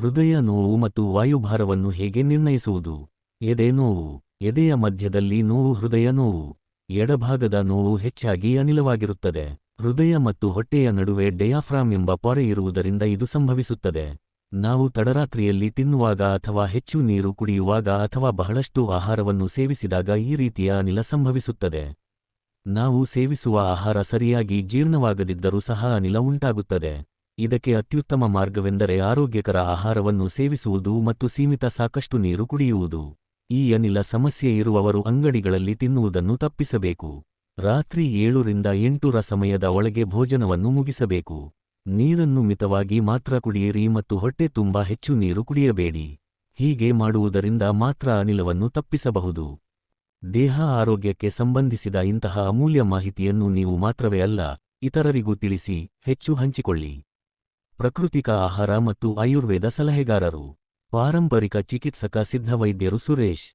ಹೃದಯ ನೋವು ಮತ್ತು ವಾಯುಭಾರವನ್ನು ಹೇಗೆ ನಿರ್ಣಯಿಸುವುದು? ಎದೆ ನೋವು. ಎದೆಯ ಮಧ್ಯದಲ್ಲಿ ನೋವು. ಹೃದಯ ನೋವು. ಎಡಭಾಗದ ನೋವು ಹೆಚ್ಚಾಗಿ ಅನಿಲವಾಗಿರುತ್ತದೆ. ಹೃದಯ ಮತ್ತು ಹೊಟ್ಟೆಯ ನಡುವೆ ಡಯಾಫ್ರಾಮ್ ಎಂಬ ಪೊರೆ ಇರುವುದರಿಂದ ಇದು ಸಂಭವಿಸುತ್ತದೆ. ನಾವು ತಡರಾತ್ರಿಯಲ್ಲಿ ತಿನ್ನುವಾಗ ಅಥವಾ ಹೆಚ್ಚು ನೀರು ಕುಡಿಯುವಾಗ ಅಥವಾ ಬಹಳಷ್ಟು ಆಹಾರವನ್ನು ಸೇವಿಸಿದಾಗ ಈ ರೀತಿಯ ಅನಿಲ ಸಂಭವಿಸುತ್ತದೆ. ನಾವು ಸೇವಿಸುವ ಆಹಾರ ಸರಿಯಾಗಿ ಜೀರ್ಣವಾಗದಿದ್ದರೂ ಸಹ ಅನಿಲ ಉಂಟಾಗುತ್ತದೆ. ಇದಕ್ಕೆ ಅತ್ಯುತ್ತಮ ಮಾರ್ಗವೆಂದರೆ ಆರೋಗ್ಯಕರ ಆಹಾರವನ್ನು ಸೇವಿಸುವುದು ಮತ್ತು ಸೀಮಿತ ಸಾಕಷ್ಟು ನೀರು ಕುಡಿಯುವುದು. ಈ ಅನಿಲ ಸಮಸ್ಯೆ ಇರುವವರು ಅಂಗಡಿಗಳಲ್ಲಿ ತಿನ್ನುವುದನ್ನು ತಪ್ಪಿಸಬೇಕು. ರಾತ್ರಿ 7 ರಿಂದ 8 ರ ಸಮಯದ ಒಳಗೆ ಭೋಜನವನ್ನು ಮುಗಿಸಬೇಕು. ನೀರನ್ನು ಮಿತವಾಗಿ ಮಾತ್ರ ಕುಡಿಯಿರಿ ಮತ್ತು ಹೊಟ್ಟೆ ತುಂಬಾ ಹೆಚ್ಚು ನೀರು ಕುಡಿಯಬೇಡಿ. ಹೀಗೆ ಮಾಡುವುದರಿಂದ ಮಾತ್ರ ಅನಿಲವನ್ನು ತಪ್ಪಿಸಬಹುದು. ದೇಹ ಆರೋಗ್ಯಕ್ಕೆ ಸಂಬಂಧಿಸಿದ ಇಂತಹ ಅಮೂಲ್ಯ ಮಾಹಿತಿಯನ್ನು ನೀವು ಮಾತ್ರವೇ ಅಲ್ಲ, ಇತರರಿಗೂ ತಿಳಿಸಿ, ಹೆಚ್ಚು ಹಂಚಿಕೊಳ್ಳಿ. ಪ್ರಾಕೃತಿಕ ಆಹಾರ ಮತ್ತು ಆಯುರ್ವೇದ ಸಲಹೆಗಾರರು, ಪಾರಂಪರಿಕ ಚಿಕಿತ್ಸಕ ಸಿದ್ಧವೈದ್ಯರು ಸುರೇಶ್